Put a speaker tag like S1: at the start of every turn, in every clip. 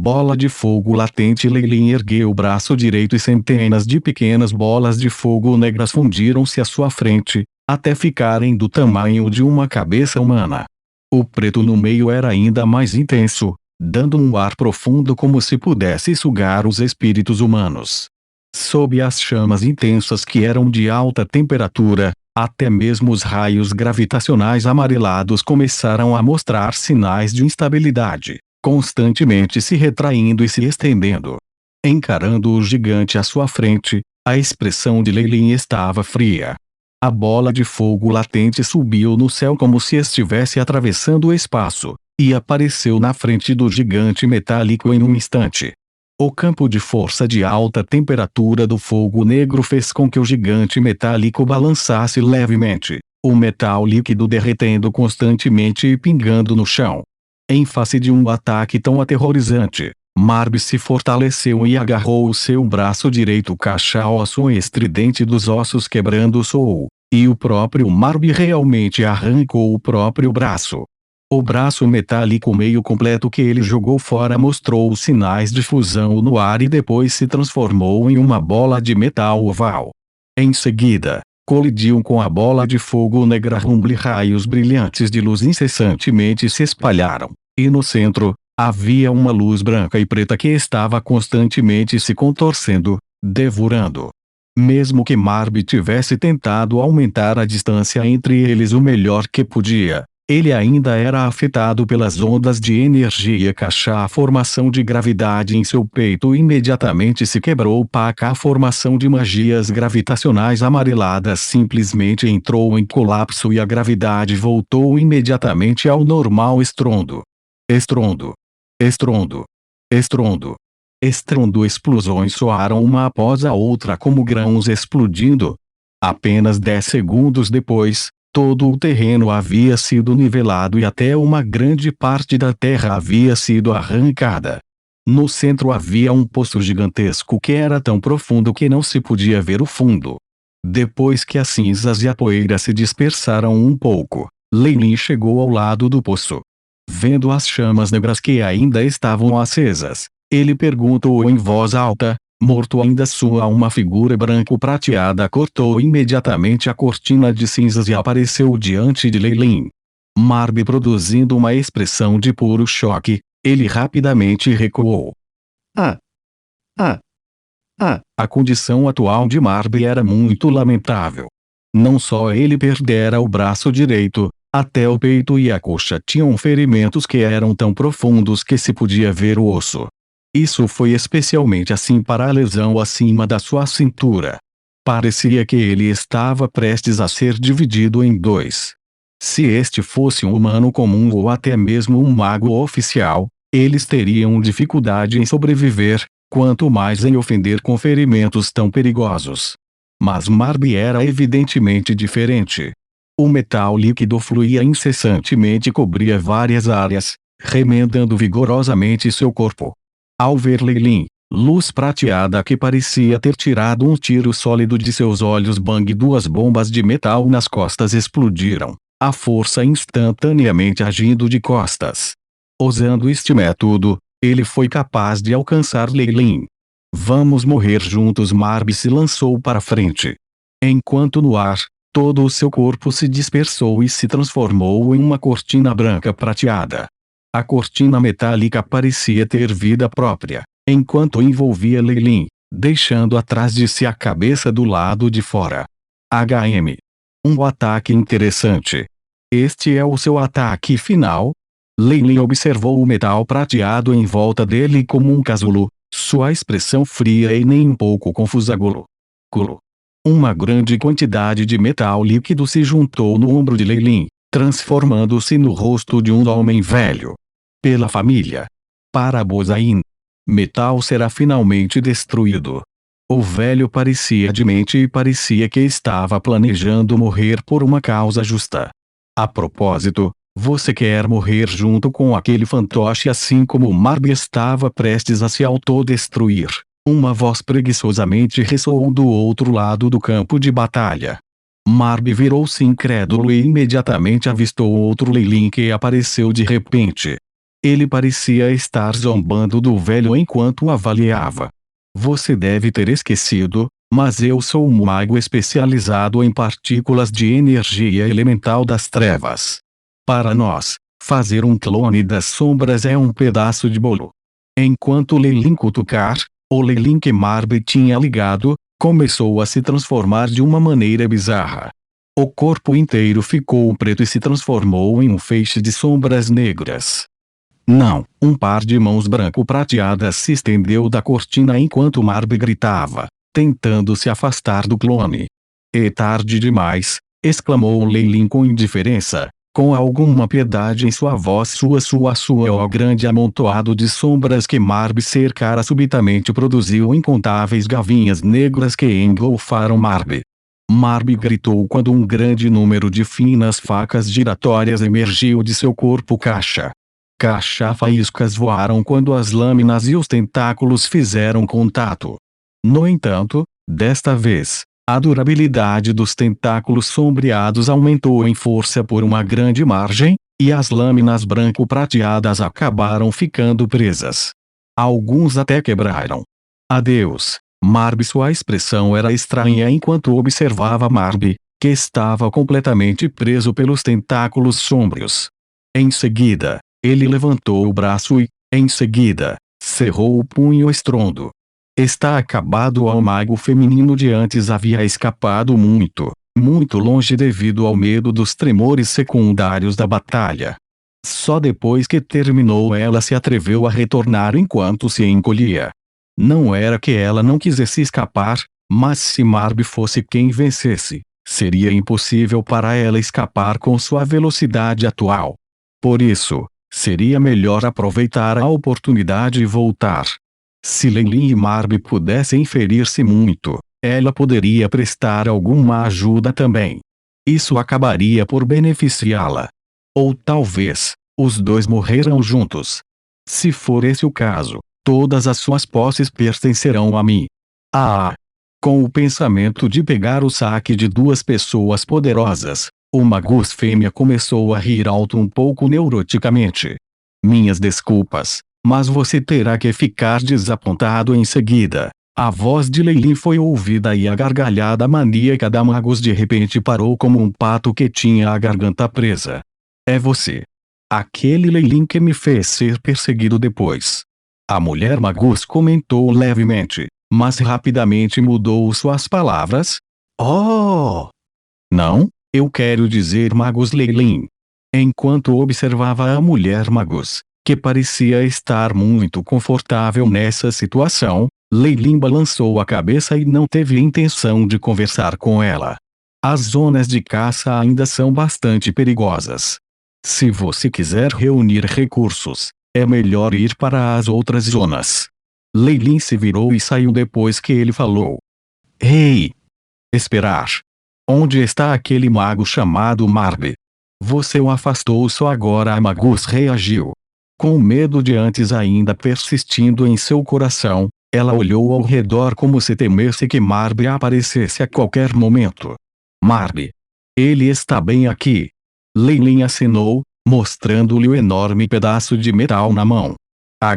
S1: bola de fogo latente. Lei ergueu o braço direito e centenas de pequenas bolas de fogo negras fundiram-se à sua frente, até ficarem do tamanho de uma cabeça humana. O preto no meio era ainda mais intenso, dando um ar profundo como se pudesse sugar os espíritos humanos. Sob as chamas intensas que eram de alta temperatura, até mesmo os raios gravitacionais amarelados começaram a mostrar sinais de instabilidade, constantemente se retraindo e se estendendo. Encarando o gigante à sua frente, a expressão de Lei Lin estava fria. A bola de fogo latente subiu no céu como se estivesse atravessando o espaço, e apareceu na frente do gigante metálico em um instante. O campo de força de alta temperatura do fogo negro fez com que o gigante metálico balançasse levemente, o metal líquido derretendo constantemente e pingando no chão. Em face de um ataque tão aterrorizante, Marby se fortaleceu e agarrou o seu braço direito. Caixa-osso estridente dos ossos quebrando soou, e o próprio Marby realmente arrancou o próprio braço. O braço metálico meio completo que ele jogou fora mostrou os sinais de fusão no ar e depois se transformou em uma bola de metal oval. Em seguida, colidiu com a bola de fogo negra. Raios brilhantes de luz incessantemente se espalharam, e no centro, havia uma luz branca e preta que estava constantemente se contorcendo, devorando. Mesmo que Marby tivesse tentado aumentar a distância entre eles o melhor que podia, ele ainda era afetado pelas ondas de energia. A formação de gravidade em seu peito imediatamente se quebrou. A formação de magias gravitacionais amareladas simplesmente entrou em colapso e a gravidade voltou imediatamente ao normal. Estrondo. Estrondo. Estrondo. Estrondo. Estrondo. Explosões soaram uma após a outra como grãos explodindo. Apenas 10 segundos depois, todo o terreno havia sido nivelado e até uma grande parte da terra havia sido arrancada. No centro havia um poço gigantesco que era tão profundo que não se podia ver o fundo. Depois que as cinzas e a poeira se dispersaram um pouco, Lei Lin chegou ao lado do poço. Vendo as chamas negras que ainda estavam acesas, ele perguntou em voz alta: morto ainda? Uma figura branco-prateada cortou imediatamente a cortina de cinzas e apareceu diante de Lei Lin. Marby produzindo uma expressão de puro choque, ele rapidamente recuou. A condição atual de Marby era muito lamentável. Não só ele perdera o braço direito, até o peito e a coxa tinham ferimentos que eram tão profundos que se podia ver o osso. Isso foi especialmente assim para a lesão acima da sua cintura. Parecia que ele estava prestes a ser dividido em dois. Se este fosse um humano comum ou até mesmo um mago oficial, eles teriam dificuldade em sobreviver, quanto mais em ofender com ferimentos tão perigosos. Mas Marby era evidentemente diferente. O metal líquido fluía incessantemente e cobria várias áreas, remendando vigorosamente seu corpo. Ao ver Lei Lin, luz prateada que parecia ter tirado um tiro sólido de seus olhos. Bang! 2 bombas de metal nas costas explodiram, a força instantaneamente agindo de costas. Usando este método, ele foi capaz de alcançar Lei Lin. Vamos morrer juntos. Marby se lançou para frente. Enquanto no ar, todo o seu corpo se dispersou e se transformou em uma cortina branca prateada. A cortina metálica parecia ter vida própria, enquanto envolvia Lei Lin, deixando atrás de si a cabeça do lado de fora. Um ataque interessante. Este é o seu ataque final? Lei Lin observou o metal prateado em volta dele como um casulo, sua expressão fria e nem um pouco confusa. Uma grande quantidade de metal líquido se juntou no ombro de Lei Lin, transformando-se no rosto de um homem velho. Pela família. Para Bozain. Metal será finalmente destruído. O velho parecia demente e parecia que estava planejando morrer por uma causa justa. A propósito, você quer morrer junto com aquele fantoche assim como Marby estava prestes a se autodestruir? Uma voz preguiçosamente ressoou do outro lado do campo de batalha. Marby virou-se incrédulo e imediatamente avistou outro Lei Lin que apareceu de repente. Ele parecia estar zombando do velho enquanto o avaliava. Você deve ter esquecido, mas eu sou um mago especializado em partículas de energia elemental das trevas. Para nós, fazer um clone das sombras é um pedaço de bolo. Enquanto Leilin cutucar, o Leilin que Marby tinha ligado, começou a se transformar de uma maneira bizarra. O corpo inteiro ficou preto e se transformou em um feixe de sombras negras. Não, um par de mãos branco-prateadas se estendeu da cortina enquanto Marby gritava, tentando se afastar do clone. "É tarde demais", exclamou Leilin com indiferença, com alguma piedade em sua voz. O grande amontoado de sombras que Marby cercara subitamente produziu incontáveis gavinhas negras que engolfaram Marby. Marby gritou quando um grande número de finas facas giratórias emergiu de seu corpo caixa. Faíscas voaram quando as lâminas e os tentáculos fizeram contato. No entanto, desta vez, a durabilidade dos tentáculos sombreados aumentou em força por uma grande margem, e as lâminas branco-prateadas acabaram ficando presas. Alguns até quebraram. "Adeus, Marby." Sua expressão era estranha enquanto observava Marby, que estava completamente preso pelos tentáculos sômbrios. Em seguida, ele levantou o braço e, em seguida, cerrou o punho estrondo. Está acabado. Ao mago feminino de antes havia escapado muito, muito longe devido ao medo dos tremores secundários da batalha. Só depois que terminou ela se atreveu a retornar enquanto se encolhia. Não era que ela não quisesse escapar, mas se Marby fosse quem vencesse, seria impossível para ela escapar com sua velocidade atual. Por isso, seria melhor aproveitar a oportunidade e voltar. Se Leilin e Marby pudessem ferir-se muito, ela poderia prestar alguma ajuda também. Isso acabaria por beneficiá-la. Ou talvez, os dois morreram juntos. Se for esse o caso, todas as suas posses pertencerão a mim. Com o pensamento de pegar o saque de duas pessoas poderosas, o magus fêmea começou a rir alto um pouco neuroticamente. "Minhas desculpas, mas você terá que ficar desapontado em seguida." A voz de Leilin foi ouvida e a gargalhada maníaca da magus de repente parou como um pato que tinha a garganta presa. "É você. Aquele Leilin que me fez ser perseguido depois." A mulher magus comentou levemente, mas rapidamente mudou suas palavras. "Oh! Não, eu quero dizer magus Leilin." Enquanto observava a mulher magus, que parecia estar muito confortável nessa situação, Leilin balançou a cabeça e não teve intenção de conversar com ela. As zonas de caça ainda são bastante perigosas. Se você quiser reunir recursos, é melhor ir para as outras zonas. Leilin se virou e saiu depois que ele falou. "Ei! Esperar. Onde está aquele mago chamado Marby? Você o afastou só agora." A magus reagiu. Com o medo de antes ainda persistindo em seu coração, ela olhou ao redor como se temesse que Marby aparecesse a qualquer momento. "Marby. Ele está bem aqui." Leilin acenou, mostrando-lhe o enorme pedaço de metal na mão. A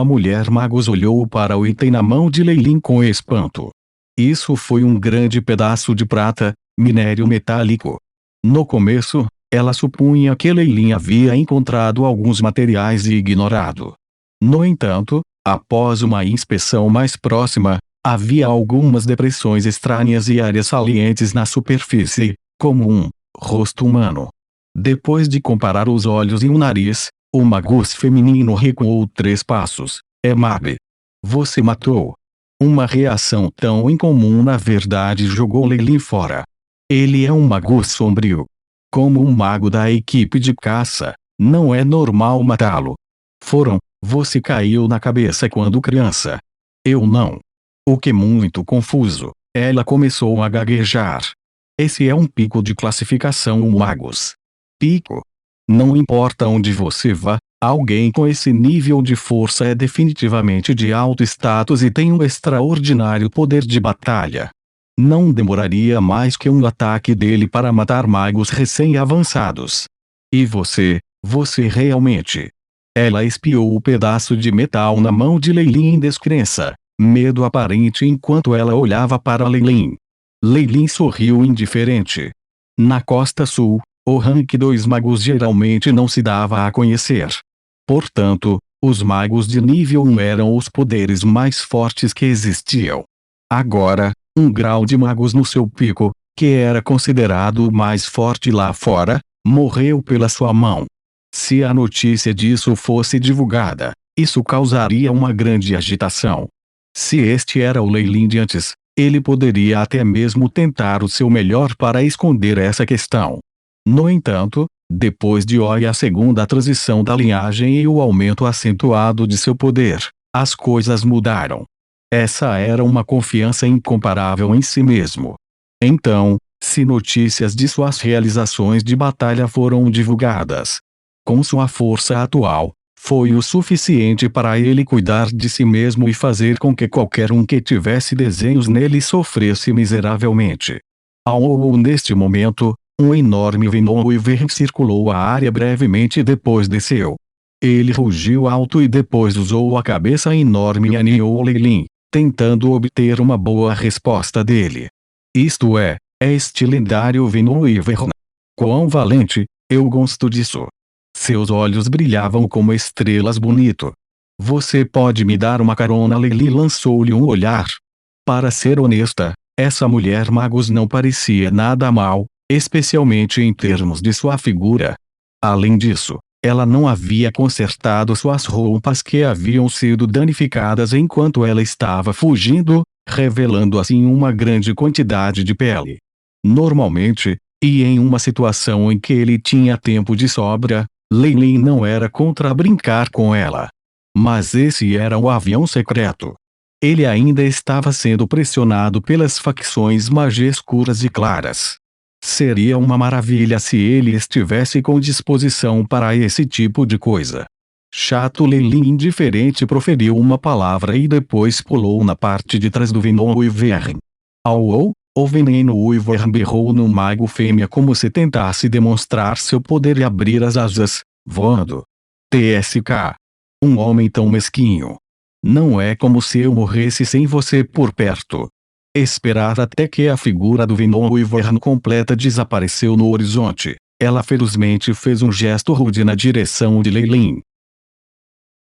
S1: mulher magus olhou para o item na mão de Leilin com espanto. Isso foi um grande pedaço de prata, minério metálico. No começo, ela supunha que Leilin havia encontrado alguns materiais e ignorado. No entanto, após uma inspeção mais próxima, havia algumas depressões estranhas e áreas salientes na superfície, como um rosto humano. Depois de comparar os olhos e o nariz, o magus feminino recuou 3 passos. "É Marby. Você matou." Uma reação tão incomum na verdade jogou Leilin fora. Ele é um magus sombrio. Como um mago da equipe de caça, não é normal matá-lo. Você caiu na cabeça quando criança." "Eu não." O que muito confuso, ela começou a gaguejar. "Esse é um pico de classificação magos." "Pico? Não importa onde você vá, alguém com esse nível de força é definitivamente de alto status e tem um extraordinário poder de batalha. Não demoraria mais que um ataque dele para matar magos recém-avançados. E você realmente Ela espiou o pedaço de metal na mão de Leilin em descrença, medo aparente enquanto ela olhava para Leilin. Leilin sorriu indiferente. Na costa sul, o rank dos magos geralmente não se dava a conhecer. Portanto, os magos de nível 1 eram os poderes mais fortes que existiam. Agora, um grau de magos no seu pico, que era considerado o mais forte lá fora, morreu pela sua mão. Se a notícia disso fosse divulgada, isso causaria uma grande agitação. Se este era o Leilin de antes, ele poderia até mesmo tentar o seu melhor para esconder essa questão. No entanto, depois de a segunda transição da linhagem e o aumento acentuado de seu poder, as coisas mudaram. Essa era uma confiança incomparável em si mesmo. Então, se notícias de suas realizações de batalha foram divulgadas, com sua força atual, foi o suficiente para ele cuidar de si mesmo e fazer com que qualquer um que tivesse desenhos nele sofresse miseravelmente. Neste momento, um enorme Venom Wyvern circulou a área brevemente e depois desceu. Ele rugiu alto e depois usou a cabeça enorme e aninhou Leilin, tentando obter uma boa resposta dele. Isto é este lendário Venom Wyvern. Quão valente, eu gosto disso. Seus olhos brilhavam como estrelas bonito. Você pode me dar uma carona? Leilin lançou-lhe um olhar. Para ser honesta, essa mulher magos não parecia nada mal, especialmente em termos de sua figura. Além disso, ela não havia consertado suas roupas que haviam sido danificadas enquanto ela estava fugindo, revelando assim uma grande quantidade de pele. Normalmente, e em uma situação em que ele tinha tempo de sobra, Leilin não era contra brincar com ela. Mas esse era o avião secreto. Ele ainda estava sendo pressionado pelas facções escuras e claras. Seria uma maravilha se ele estivesse com disposição para esse tipo de coisa. Chato. Leilin indiferente proferiu uma palavra e depois pulou na parte de trás do Venom Wyvern. O veneno Wyvern berrou no mago fêmea como se tentasse demonstrar seu poder e abrir as asas, voando. TSK. Um homem tão mesquinho. Não é como se eu morresse sem você por perto. Esperar até que a figura do Venom Wyvern completa desapareceu no horizonte. Ela ferozmente fez um gesto rude na direção de Leilin.